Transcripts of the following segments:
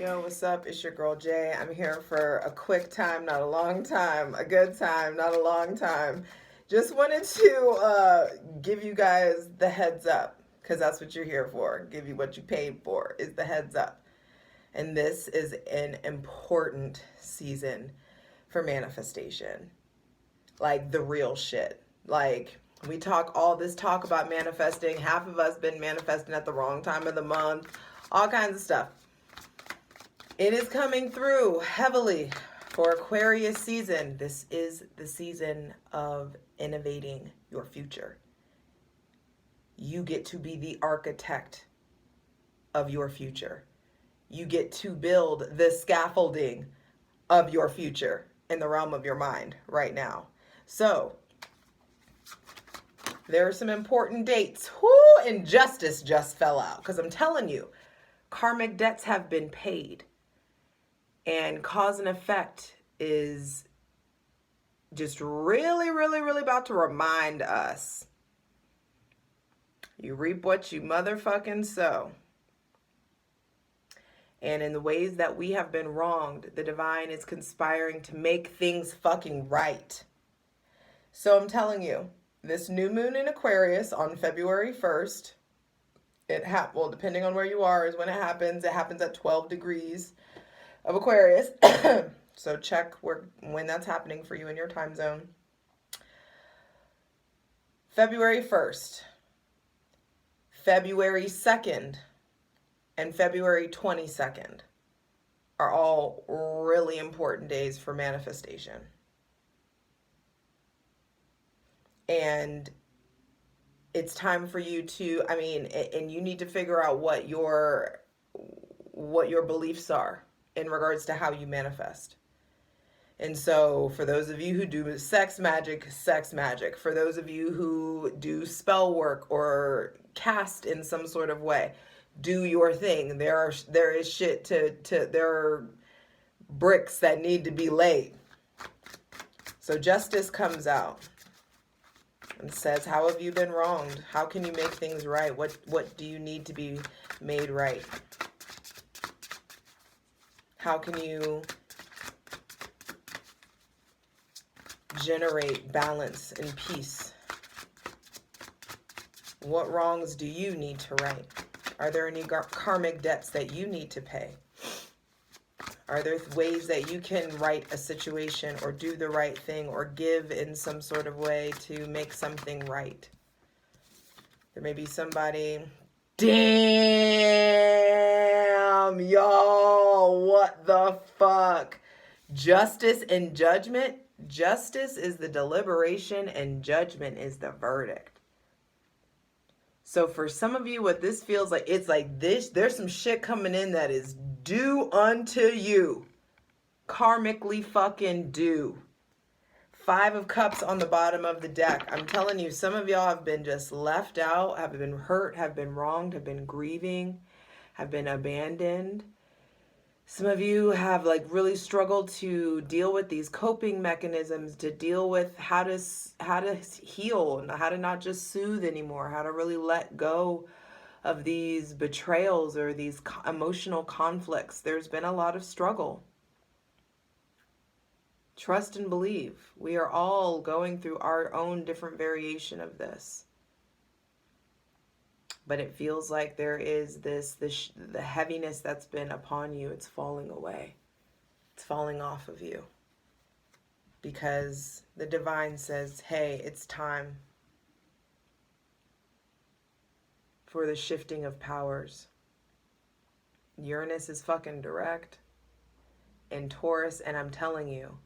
know what's up. It's your girl Jay. I'm here for a quick time, not a long time, a good time, not a long time. Just wanted to give you guys the heads up, because that's what you're here for. Give you what you paid for, is the heads up. And this is an important season for manifestation. Like the real shit. Like, we talk all this talk about manifesting. Half of us been manifesting at the wrong time of the month. All kinds of stuff. It is coming through heavily for Aquarius season. This is the season of innovating your future. You get to be the architect of your future. You get to build the scaffolding of your future in the realm of your mind right now. So, there are some important dates. Whoo, injustice just fell out. Because I'm telling you, karmic debts have been paid. And cause and effect is just really, really, really about to remind us. You reap what you motherfucking sow. And in the ways that we have been wronged, the divine is conspiring to make things fucking right. So I'm telling you, this new moon in Aquarius on February 1st, well, depending on where you are is when it happens. It happens at 12 degrees of Aquarius. So check when that's happening for you in your time zone. February 1st, February 2nd, and February 22nd are all really important days for manifestation. And it's time for you to, and you need to figure out what your beliefs are in regards to how you manifest. And so for those of you who do sex magic. For those of you who do spell work or cast in some sort of way, do your thing. There is shit there are bricks that need to be laid. So justice comes out and says, how have you been wronged? How can you make things right? What do you need to be made right? How can you generate balance and peace? What wrongs do you need to right? Are there any karmic debts that you need to pay? Are there ways that you can right a situation or do the right thing or give in some sort of way to make something right? There may be somebody, damn, y'all, what the fuck? Justice and judgment. Justice is the deliberation and judgment is the verdict. So for some of you, what this feels like, it's like this, there's some shit coming in that is due unto you. Karmically fucking due. 5 of Cups on the bottom of the deck. I'm telling you, some of y'all have been just left out, have been hurt, have been wronged, have been grieving, have been abandoned. Some of you have really struggled to deal with these coping mechanisms, to deal with how to heal, and how to not just soothe anymore, how to really let go of these betrayals or these emotional conflicts. There's been a lot of struggle. Trust and believe. We are all going through our own different variation of this. But it feels like there is the heaviness that's been upon you. It's falling away. It's falling off of you. Because the divine says, hey, it's time for the shifting of powers. Uranus is fucking direct. And Taurus, and I'm telling you,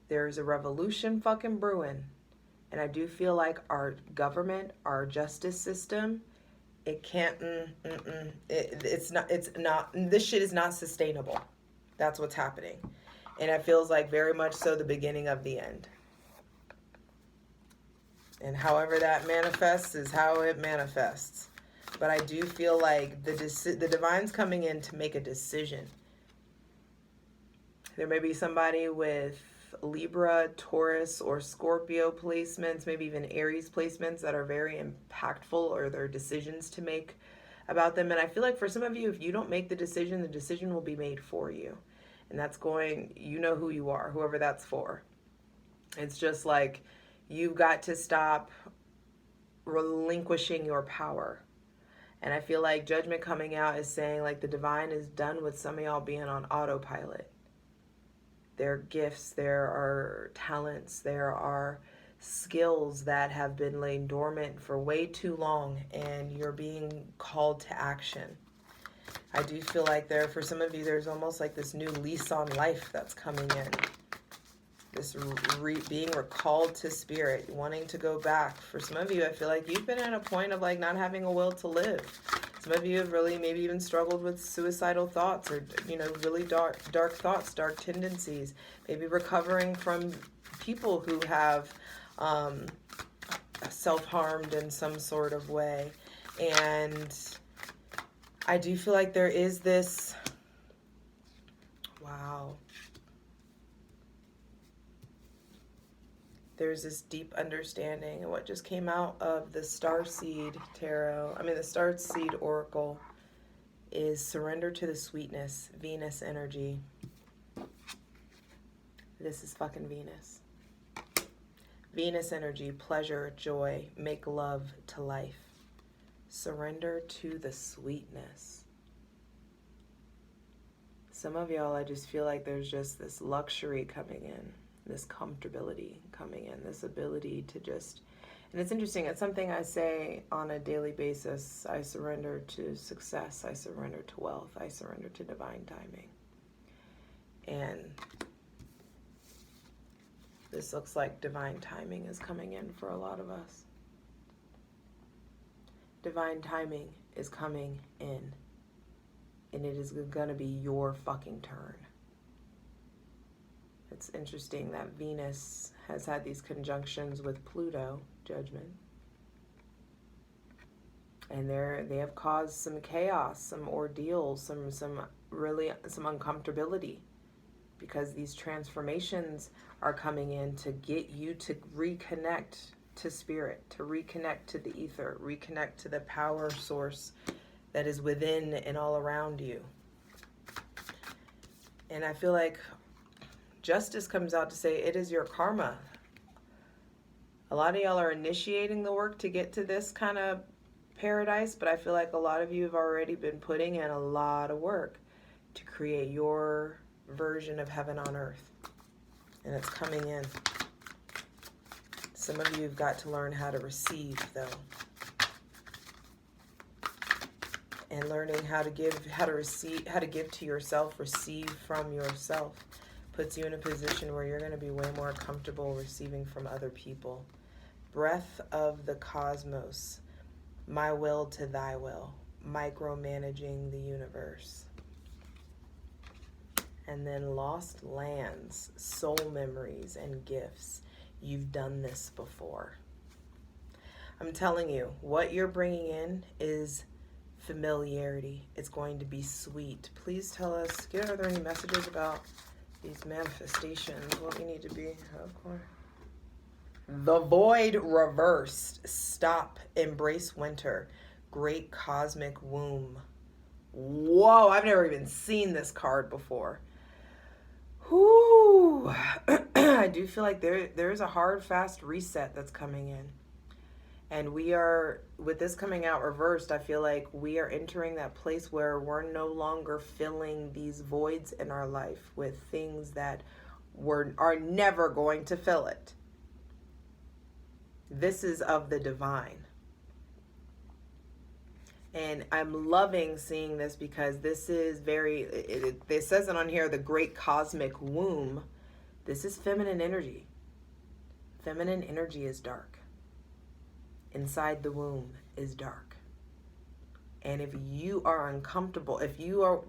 there's a revolution fucking brewing. And I do feel like our government, our justice system, it can't, it's not, this shit is not sustainable. That's what's happening. And it feels like very much so the beginning of the end. And however that manifests is how it manifests. But I do feel like the divine's coming in to make a decision. There may be somebody with Libra, Taurus, or Scorpio placements, maybe even Aries placements that are very impactful, or their decisions to make about them. And I feel like for some of you, if you don't make the decision will be made for you. And that's going, you know who you are, whoever that's for. It's just like you've got to stop relinquishing your power. And I feel like judgment coming out is saying like the divine is done with some of y'all being on autopilot. There are gifts, there are talents, there are skills that have been laying dormant for way too long, and you're being called to action. I do feel like for some of you, there's almost like this new lease on life that's coming in. This being recalled to spirit, wanting to go back. For some of you, I feel like you've been at a point of like not having a will to live. Some of you have really maybe even struggled with suicidal thoughts, or really dark thoughts, dark tendencies. Maybe recovering from people who have self-harmed in some sort of way. And I do feel like there is this, wow, there's this deep understanding. And what just came out of the Starseed Tarot, the Starseed Oracle, is surrender to the sweetness, Venus energy. This is fucking Venus. Venus energy, pleasure, joy, make love to life. Surrender to the sweetness. Some of y'all, I just feel like there's just this luxury coming in, this comfortability coming in, this ability to just, and it's interesting, it's something I say on a daily basis. I surrender to success, I surrender to wealth, I surrender to divine timing. And this looks like divine timing is coming in for a lot of us. Divine timing is coming in, and it is going to be your fucking turn. It's interesting that Venus has had these conjunctions with Pluto, judgment. And they have caused some chaos, some ordeals, some uncomfortability, because these transformations are coming in to get you to reconnect to spirit, to reconnect to the ether, reconnect to the power source that is within and all around you. And I feel like justice comes out to say it is your karma. A lot of y'all are initiating the work to get to this kind of paradise, but I feel like a lot of you have already been putting in a lot of work to create your version of heaven on earth. And it's coming in. Some of you have got to learn how to receive, though. And learning how to give to yourself, receive from yourself, puts you in a position where you're going to be way more comfortable receiving from other people. Breath of the cosmos, my will to thy will, micromanaging the universe. And then lost lands, soul memories, and gifts. You've done this before. I'm telling you, what you're bringing in is familiarity. It's going to be sweet. Please tell us, are there any messages about these manifestations? What we need to be, of course. The void reversed. Stop. Embrace winter. Great cosmic womb. Whoa, I've never even seen this card before. Whoo. I do feel like there's a hard, fast reset that's coming in. And we are, with this coming out reversed, I feel like we are entering that place where we're no longer filling these voids in our life with things that are never going to fill it. This is of the divine. And I'm loving seeing this because this is it says it on here, the great cosmic womb. This is feminine energy. Feminine energy is dark. Inside the womb is dark. And if you are uncomfortable, if you are,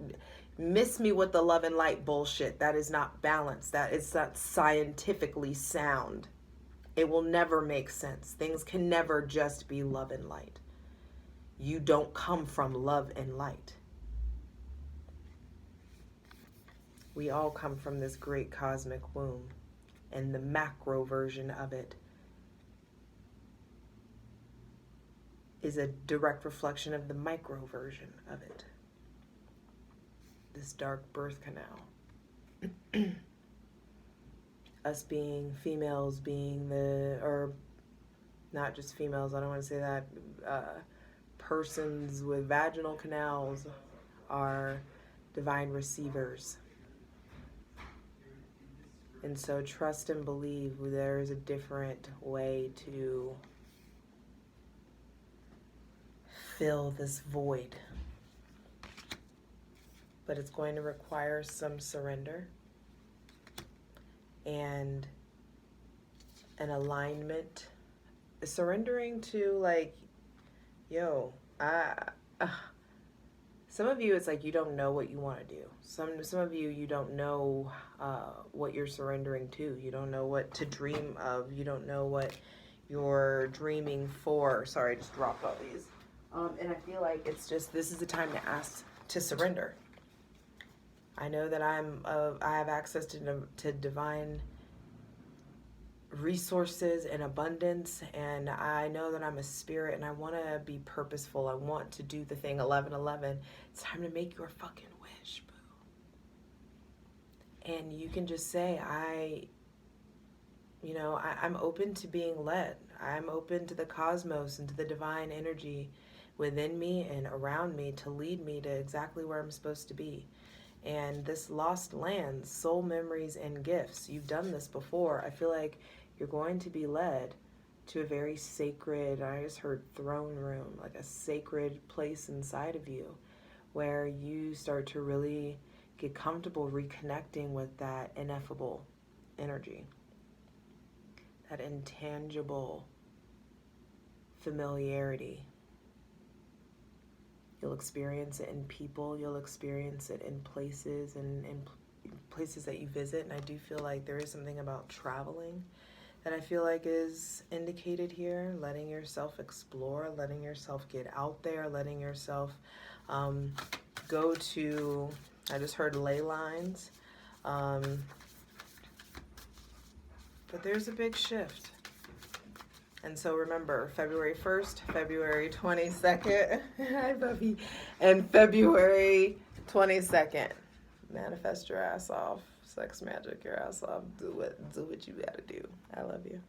miss me with the love and light bullshit, that is not balanced. That is not scientifically sound. It will never make sense. Things can never just be love and light. You don't come from love and light. We all come from this great cosmic womb, and the macro version of it is a direct reflection of the micro version of it. This dark birth canal. Us being females, being or not just females, I don't want to say that, persons with vaginal canals are divine receivers. And so trust and believe there is a different way to fill this void. But it's going to require some surrender and an alignment. Surrendering to, like, yo, some of you, it's like you don't know what you want to do. Some of you, you don't know what you're surrendering to. You don't know what to dream of. You don't know what you're dreaming for. Sorry, I just dropped all these. And I feel like it's just, this is the time to ask to surrender. I know that I have access to divine resources and abundance, and I know that I'm a spirit, and I want to be purposeful. I want to do the thing 1111. It's time to make your fucking wish, boo. And you can just say, I'm open to being led. I'm open to the cosmos and to the divine energy within me and around me to lead me to exactly where I'm supposed to be. And this lost land, soul memories and gifts, you've done this before. I feel like you're going to be led to a very sacred, I just heard throne room, like a sacred place inside of you where you start to really get comfortable reconnecting with that ineffable energy, that intangible familiarity. You'll experience it in people, you'll experience it in places and in places that you visit. And I do feel like there is something about traveling that I feel like is indicated here, letting yourself explore, letting yourself get out there, letting yourself go to, I just heard ley lines, but there's a big shift. And so remember, February 1st, February 22nd, hi Buffy, and February 22nd. Manifest your ass off. Sex magic your ass off. Do what you gotta do. I love you.